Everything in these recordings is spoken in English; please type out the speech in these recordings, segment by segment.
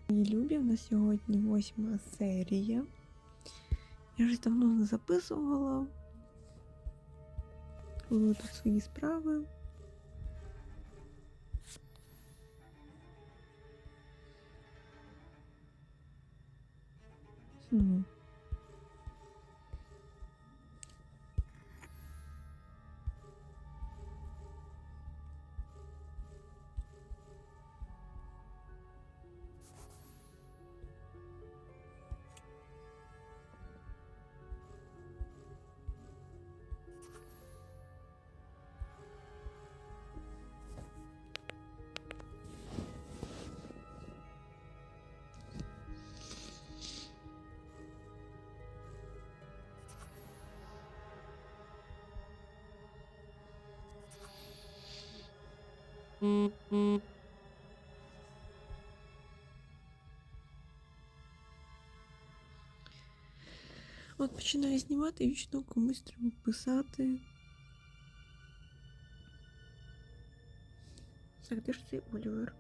Мої любі, в нас сьогодні 8 серія. Я вже давно не записувала. Були тут свої справи. От починаю знімати і вічно комусь треба писати. Так, де ж цей Олівер?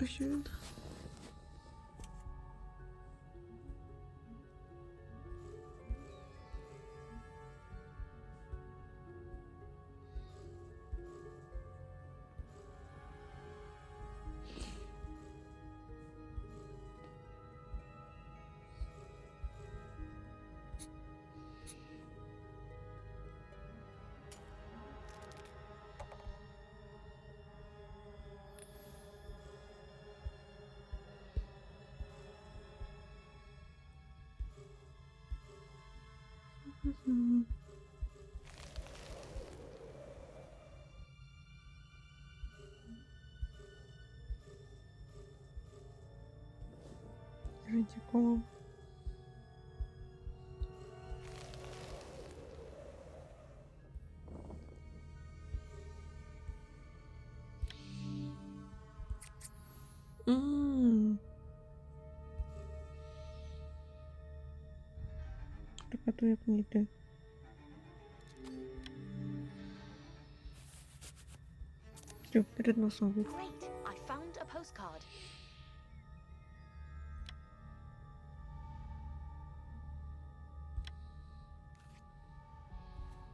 А що він? Дякую. Так, а то як не йти? Все, перед носом був.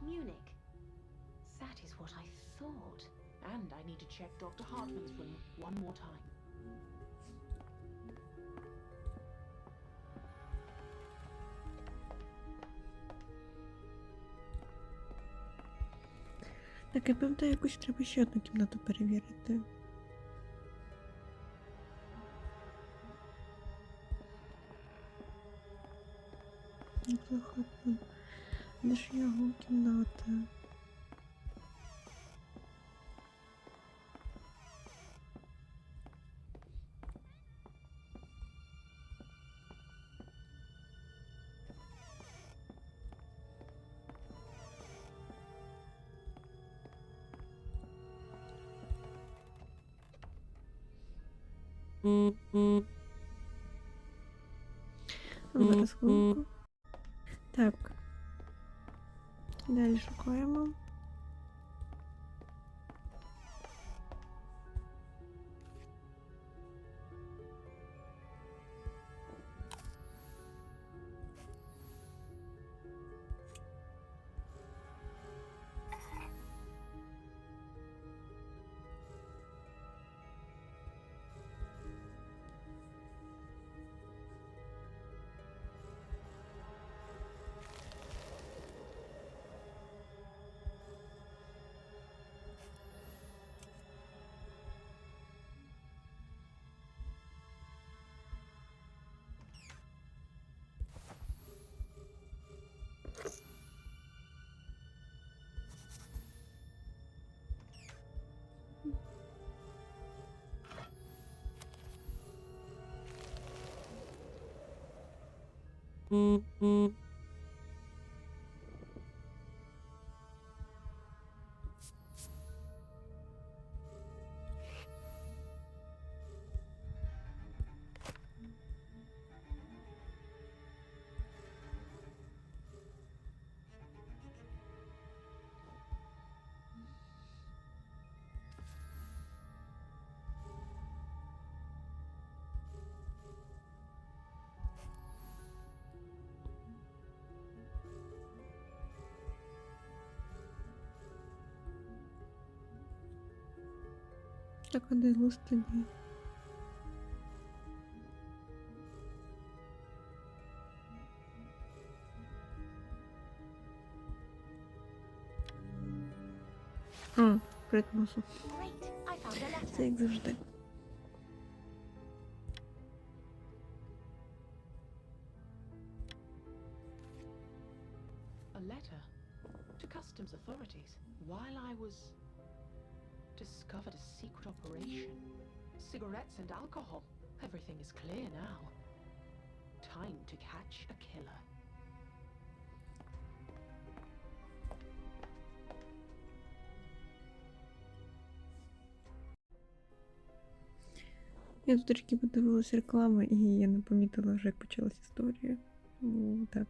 Munich. That is what I thought. And I need to check Dr. Hartman's room one more time. Так, я пам'ятаю, якусь треба ще одну кімнату перевірити. Де ж його кімната? Зараз хвилинку. Так. Далі шукаємо. Так, а де лист тоді? А, перед носом. Great, I found a letter. Це як завжди. A letter to customs authorities while I was discovered a secret operation. Cigarettes and alcohol. Everything is clear now. Time to catch a killer. Я тут трішки подивилась реклами, і я не помітила вже, як почалась історія. Ну, так.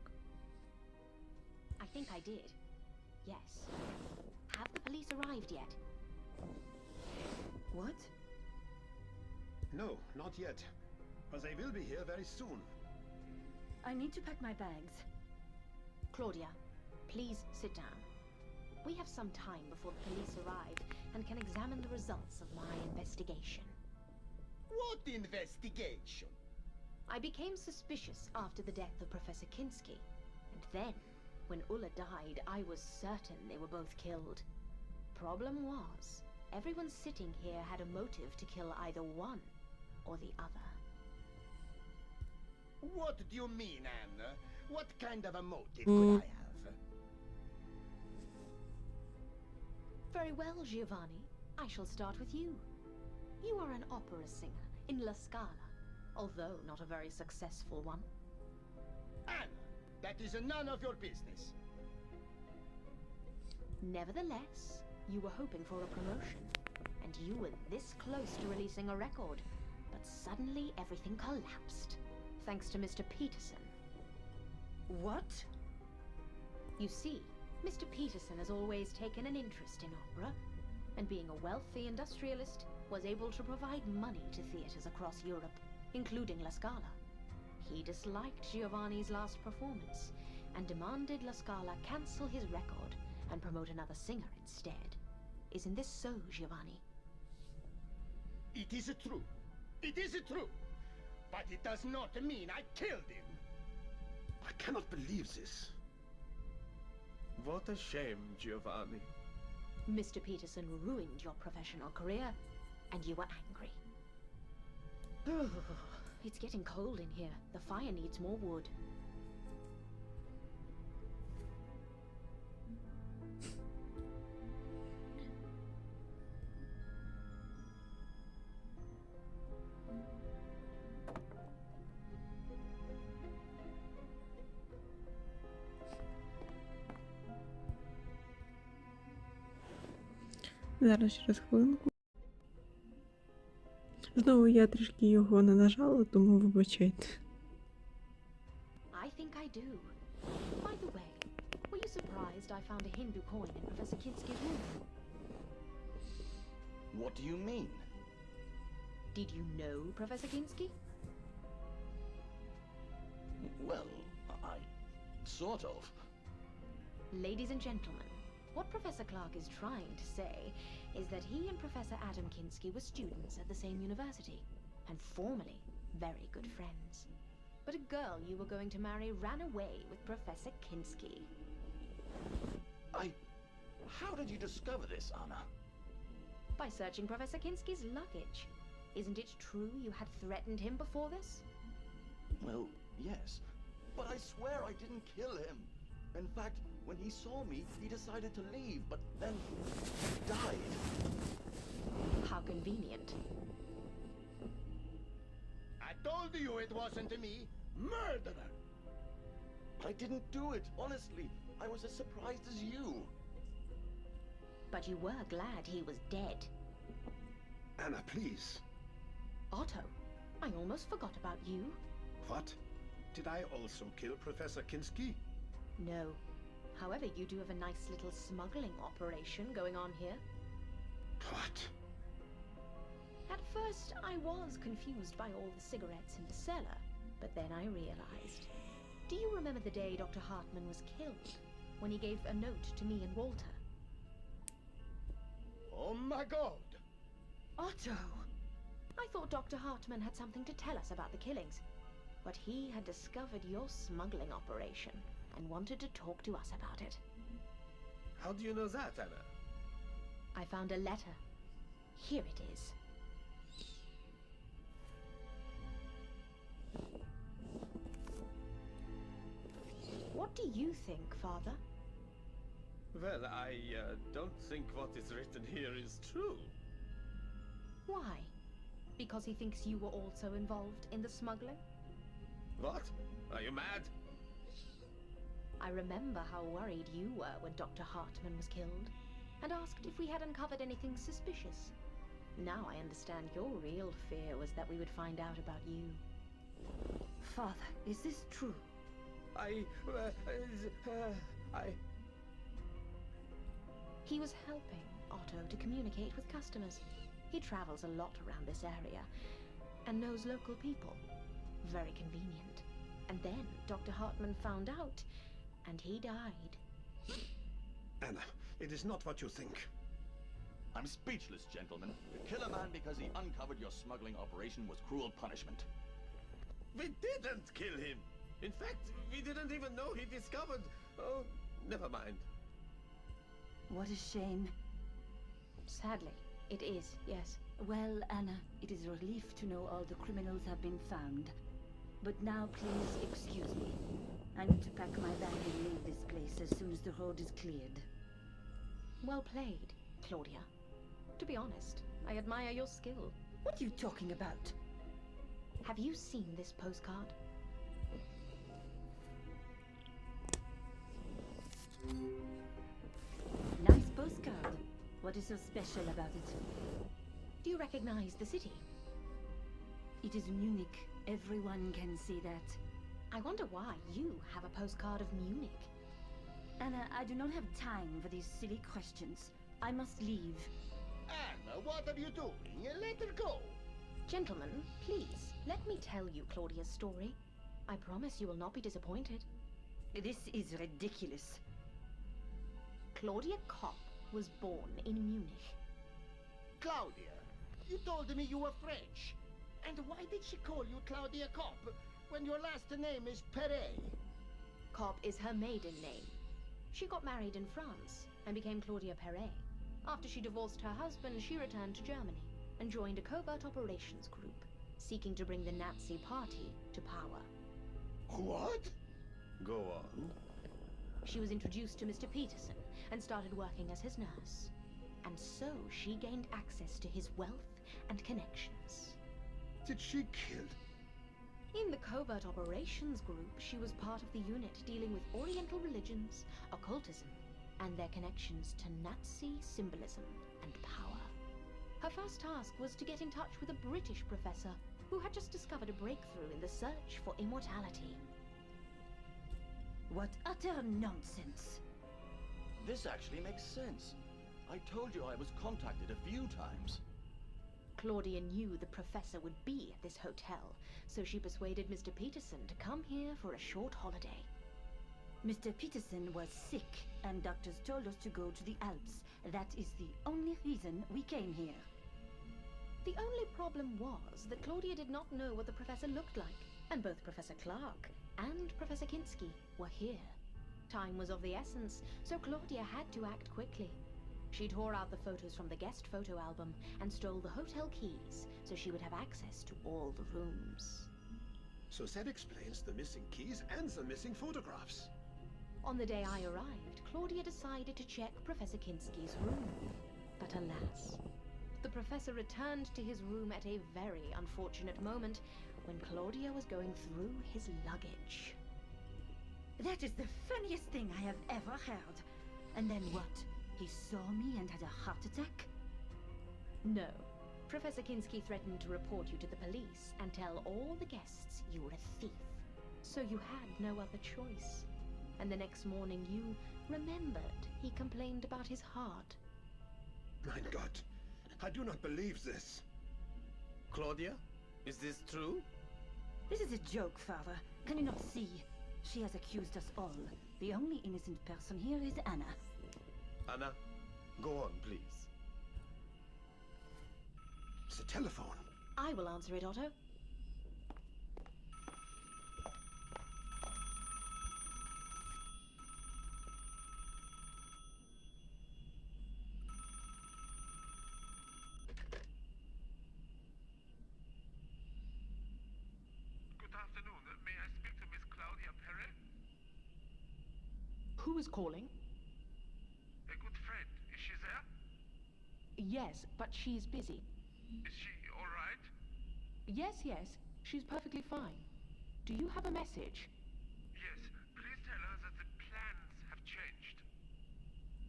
I think I did. Yes. Have the police arrived yet? What? No, not yet. But they will be here very soon. I need to pack my bags. Claudia, please sit down. We have some time before the police arrive and can examine the results of my investigation. What investigation? I became suspicious after the death of Professor Kinski, and then, when Ulla died, I was certain they were both killed. Problem was, everyone sitting here had a motive to kill either one or the other. What do you mean, Anna? What kind of a motive could I have? Very well, Giovanni. I shall start with you. You are an opera singer in La Scala, although not a very successful one. Anna, that is none of your business. Nevertheless, you were hoping for a promotion, and you were this close to releasing a record, but suddenly everything collapsed, thanks to Mr. Peterson. What? You see, Mr. Peterson has always taken an interest in opera, and being a wealthy industrialist, was able to provide money to theatres across Europe, including La Scala. He disliked Giovanni's last performance, and demanded La Scala cancel his record and promote another singer instead. Isn't this so, Giovanni? It is true. It is true. But it does not mean I killed him. I cannot believe this. What a shame, Giovanni. Mr. Peterson ruined your professional career, and you were angry. It's getting cold in here. The fire needs more wood. Зараз через хвилинку. Знову я трішки його не нажала, тому вибачайте. I think I do. By the way, were you surprised I found a Hindu coin in Professor Kinski's room? What do you mean? Did you know Professor Kinski? Well, I... sort of. Ladies and gentlemen, what Professor Clark is trying to say is that he and Professor Adam Kinski were students at the same university, and formerly very good friends. But a girl you were going to marry ran away with Professor Kinski. How did you discover this, Anna? By searching Professor Kinski's luggage. Isn't it true you had threatened him before this? Well, yes, but I swear I didn't kill him. In fact, when he saw me, he decided to leave, but then he died. How convenient. I told you it wasn't me. Murderer! I didn't do it, honestly. I was as surprised as you. But you were glad he was dead. Anna, please. Otto, I almost forgot about you. What? Did I also kill Professor Kinski? No. However, you do have a nice little smuggling operation going on here. What? At first, I was confused by all the cigarettes in the cellar, but then I realized. Do you remember the day Dr. Hartman was killed? When he gave a note to me and Walter? Oh my god! Otto! I thought Dr. Hartman had something to tell us about the killings, but he had discovered your smuggling operation and wanted to talk to us about it. How do you know that, Anna? I found a letter. Here it is. What do you think, Father? Well, I don't think what is written here is true. Why? Because he thinks you were also involved in the smuggling? What? Are you mad? I remember how worried you were when Dr. Hartman was killed, and asked if we had uncovered anything suspicious. Now I understand your real fear was that we would find out about you. Father, is this true? He was helping Otto to communicate with customers. He travels a lot around this area and knows local people. Very convenient. And then Dr. Hartman found out, and he died. Anna, it is not what you think. I'm speechless, gentlemen. To kill a man because he uncovered your smuggling operation was cruel punishment. We didn't kill him. In fact, we didn't even know he discovered... Oh, never mind. What a shame. Sadly, it is, yes. Well, Anna, it is a relief to know all the criminals have been found. But now, please excuse me. I need to pack my bag and leave this place as soon as the road is cleared. Well played, Claudia. To be honest, I admire your skill. What are you talking about? Have you seen this postcard? Nice postcard. What is so special about it? Do you recognize the city? It is Munich. Everyone can see that. I wonder why you have a postcard of Munich. Anna, I do not have time for these silly questions. I must leave. Anna, what are you doing? Let her go. Gentlemen, please, let me tell you Claudia's story. I promise you will not be disappointed. This is ridiculous. Claudia Kopp was born in Munich. Claudia, you told me you were French. And why did she call you Claudia Kopp when your last name is Perret? Kopp is her maiden name. She got married in France and became Claudia Perret. After she divorced her husband, she returned to Germany and joined a covert operations group, seeking to bring the Nazi party to power. What? Go on. She was introduced to Mr. Peterson and started working as his nurse. And so she gained access to his wealth and connections. Did she kill? In the covert operations group, she was part of the unit dealing with Oriental religions, occultism, and their connections to Nazi symbolism and power. Her first task was to get in touch with a British professor who had just discovered a breakthrough in the search for immortality. What utter nonsense. This actually makes sense. I told you I was contacted a few times. Claudia knew the professor would be at this hotel, so she persuaded Mr. Peterson to come here for a short holiday. Mr. Peterson was sick, and doctors told us to go to the Alps. That is the only reason we came here. The only problem was that Claudia did not know what the professor looked like, and both Professor Clark and Professor Kinski were here. Time was of the essence, so Claudia had to act quickly. She tore out the photos from the guest photo album and stole the hotel keys so she would have access to all the rooms. So that explains the missing keys and the missing photographs. On the day I arrived, Claudia decided to check Professor Kinski's room. But alas, the professor returned to his room at a very unfortunate moment when Claudia was going through his luggage. That is the funniest thing I have ever heard. And then what? He saw me and had a heart attack? No. Professor Kinski threatened to report you to the police and tell all the guests you were a thief. So you had no other choice. And the next morning you remembered he complained about his heart. Mein Gott, I do not believe this. Claudia, is this true? This is a joke, Father. Can you not see? She has accused us all. The only innocent person here is Anna. Anna, go on, please. It's a telephone. I will answer it, Otto. Good afternoon. May I speak to Miss Claudia Perry? Who is calling? A good friend. Is she there? Yes, but she's busy. Is she all right? Yes, she's perfectly fine. Do you have a message? Yes. Please tell her that the plans have changed.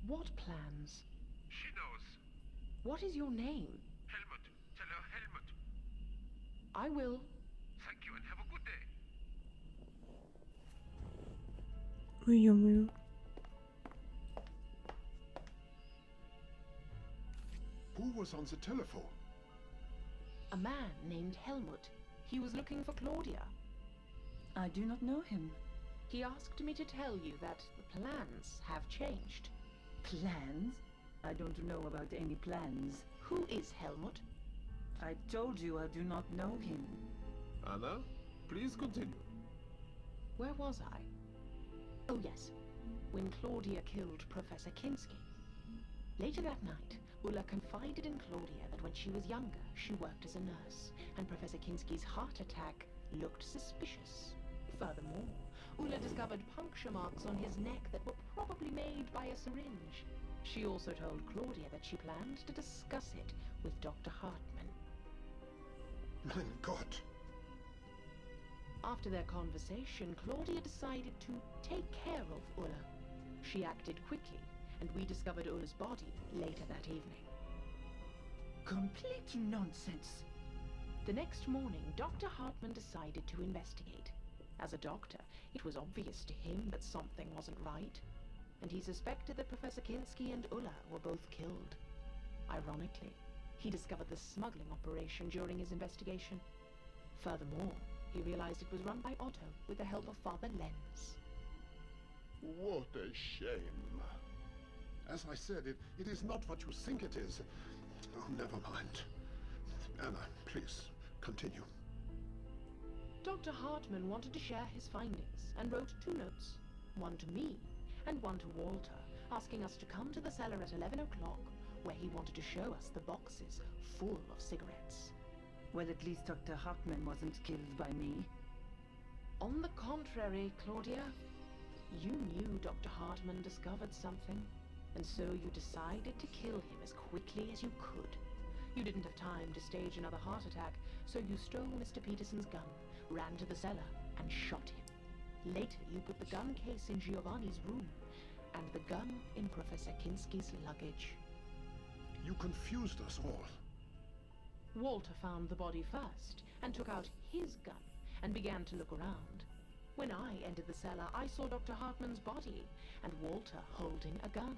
What plans? She knows. What is your name? Helmut. Tell her Helmut. I will. Thank you and have a good day. Ой, ё-моё. Who was on the telephone? A man named Helmut. He was looking for Claudia. I do not know him. He asked me to tell you that the plans have changed. Plans? I don't know about any plans. Who is Helmut? I told you I do not know him. Anna, please continue. Where was I? Oh yes, when Claudia killed Professor Kinski. Later that night, Ulla confided in Claudia that when she was younger, she worked as a nurse, and Professor Kinski's heart attack looked suspicious. Furthermore, Ulla discovered puncture marks on his neck that were probably made by a syringe. She also told Claudia that she planned to discuss it with Dr. Hartmann. Mein Gott. After their conversation, Claudia decided to take care of Ulla. She acted quickly, and we discovered Ulla's body later that evening. Complete nonsense. The next morning, Dr. Hartmann decided to investigate. As a doctor, it was obvious to him that something wasn't right, and he suspected that Professor Kinski and Ulla were both killed. Ironically, he discovered the smuggling operation during his investigation. Furthermore, he realized it was run by Otto with the help of Father Lenz. What a shame. As I said, it is not what you think it is. Oh, never mind. Anna, please, continue. Dr. Hartmann wanted to share his findings and wrote 2 notes, one to me and one to Walter, asking us to come to the cellar at 11 o'clock, where he wanted to show us the boxes full of cigarettes. Well, at least Dr. Hartmann wasn't killed by me. On the contrary, Claudia, you knew Dr. Hartmann discovered something, and so you decided to kill him as quickly as you could. You didn't have time to stage another heart attack, so you stole Mr. Peterson's gun, ran to the cellar, and shot him. Later, you put the gun case in Giovanni's room, and the gun in Professor Kinski's luggage. You confused us all. Walter found the body first, and took out his gun, and began to look around. When I entered the cellar, I saw Dr. Hartmann's body, and Walter holding a gun.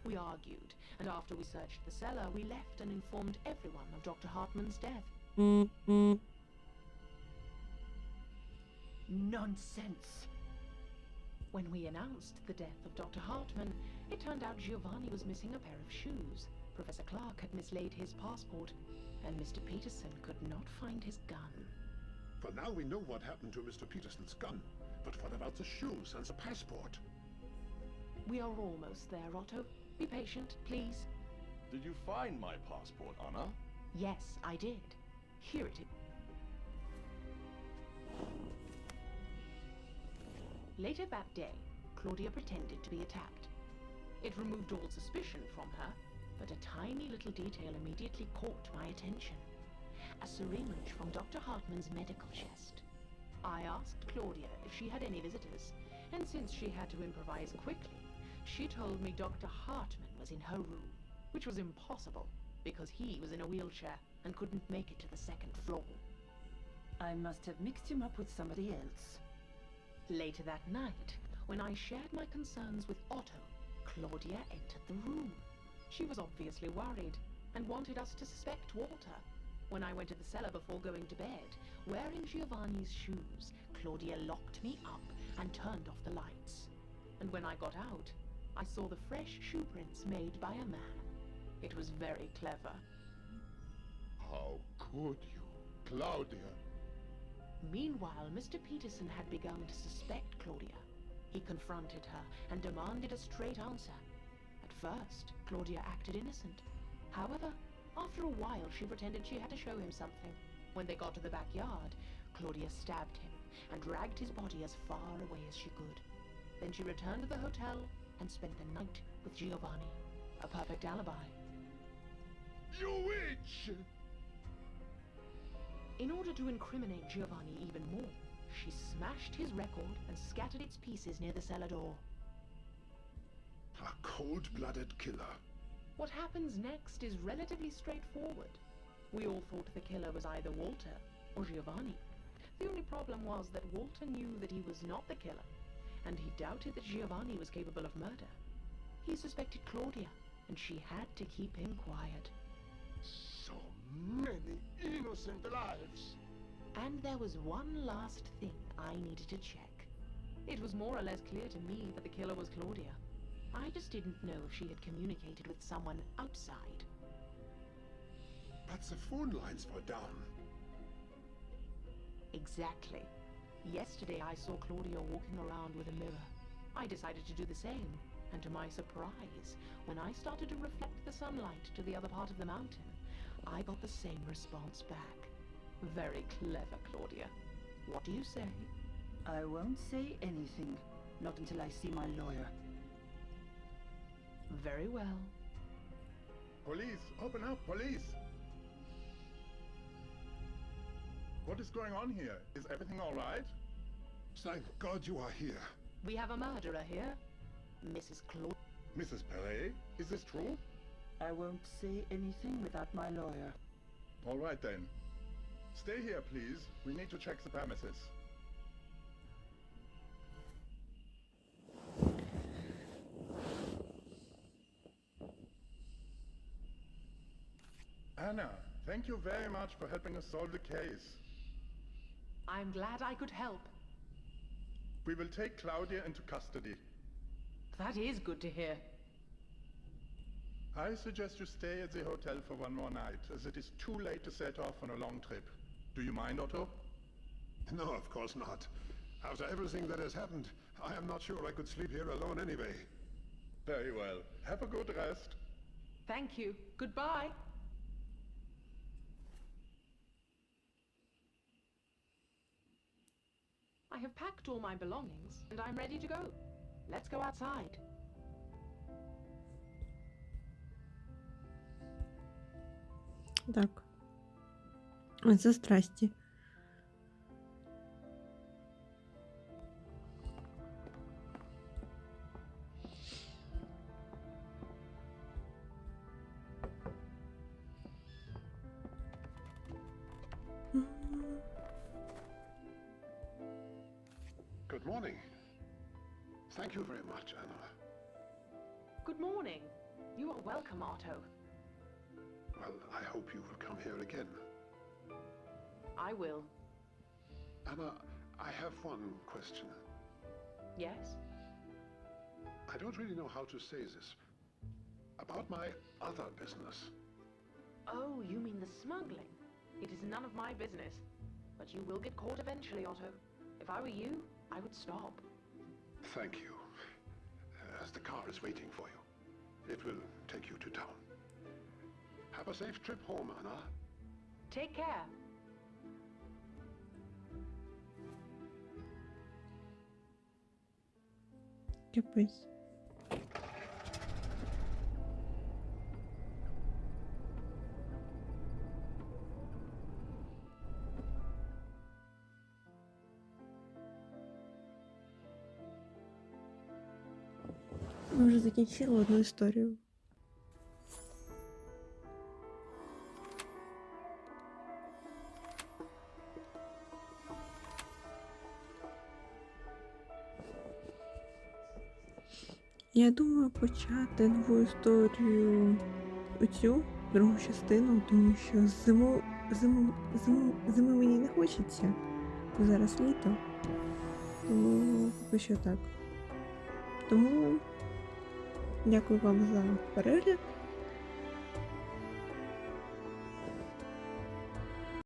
We argued, and after we searched the cellar, we left and informed everyone of Dr. Hartmann's death. Nonsense. When we announced the death of Dr. Hartmann, it turned out Giovanni was missing a pair of shoes. Professor Clark had mislaid his passport, and Mr. Peterson could not find his gun. For now we know what happened to Mr. Peterson's gun. But what about the shoes and the passport? We are almost there, Otto. Be patient, please. Did you find my passport, Anna? Yes, I did. Here it is. Later that day, Claudia pretended to be attacked. It removed all suspicion from her, but a tiny little detail immediately caught my attention. A syringe from Dr. Hartmann's medical chest. I asked Claudia if she had any visitors, and since she had to improvise quickly, she told me Dr. Hartman was in her room, which was impossible because he was in a wheelchair and couldn't make it to the second floor. I must have mixed him up with somebody else. Later that night, when I shared my concerns with Otto, Claudia entered the room. She was obviously worried and wanted us to suspect Walter. When I went to the cellar before going to bed, wearing Giovanni's shoes, Claudia locked me up and turned off the lights. And when I got out, I saw the fresh shoe prints made by a man. It was very clever. How could you, Claudia? Meanwhile, Mr. Peterson had begun to suspect Claudia. He confronted her and demanded a straight answer. At first, Claudia acted innocent. However, after a while, she pretended she had to show him something. When they got to the backyard, Claudia stabbed him and dragged his body as far away as she could. Then she returned to the hotel and spent the night with Giovanni. A perfect alibi. You witch! In order to incriminate Giovanni even more, she smashed his record and scattered its pieces near the cellar door. A cold-blooded killer. What happens next is relatively straightforward. We all thought the killer was either Walter or Giovanni. The only problem was that Walter knew that he was not the killer, and he doubted that Giovanni was capable of murder. He suspected Claudia, and she had to keep him quiet. So many innocent lives. And there was one last thing I needed to check. It was more or less clear to me that the killer was Claudia. I just didn't know if she had communicated with someone outside. But the phone lines were down. Exactly. Yesterday I saw Claudia walking around with a mirror. I decided to do the same, and to my surprise, when I started to reflect the sunlight to the other part of the mountain, I got the same response back. Very clever, Claudia. What do you say? I won't say anything, not until I see my lawyer. Very well. Police, open up, police! What is going on here? Is everything all right? Thank God you are here. We have a murderer here. Mrs. Claudia. Mrs. Perret, is this true? I won't say anything without my lawyer. All right then. Stay here, please. We need to check the premises. Anna, thank you very much for helping us solve the case. I'm glad I could help. We will take Claudia into custody. That is good to hear. I suggest you stay at the hotel for one more night, as it is too late to set off on a long trip. Do you mind, Otto? No, of course not. After everything that has happened, I am not sure I could sleep here alone anyway. Very well. Have a good rest. Thank you. Goodbye. I have packed all my belongings, and I'm ready to go. Let's go outside. Так. Це страсті. Good morning. Thank you very much, Anna. Good morning. You are welcome, Otto. Well, I hope you will come here again. I will. Anna, I have one question. Yes? I don't really know how to say this. About my other business. Oh, you mean the smuggling? It is none of my business. But you will get caught eventually, Otto. If I were you, I would stop. Thank you. As the car is waiting for you. It will take you to town. Have a safe trip home, Anna. Take care. Капець. Ми вже закінчили одну історію. Я думаю почати нову історію, оцю другу частину, тому що зиму мені не хочеться, бо зараз літо, тому поки що так. Тому дякую вам за перегляд.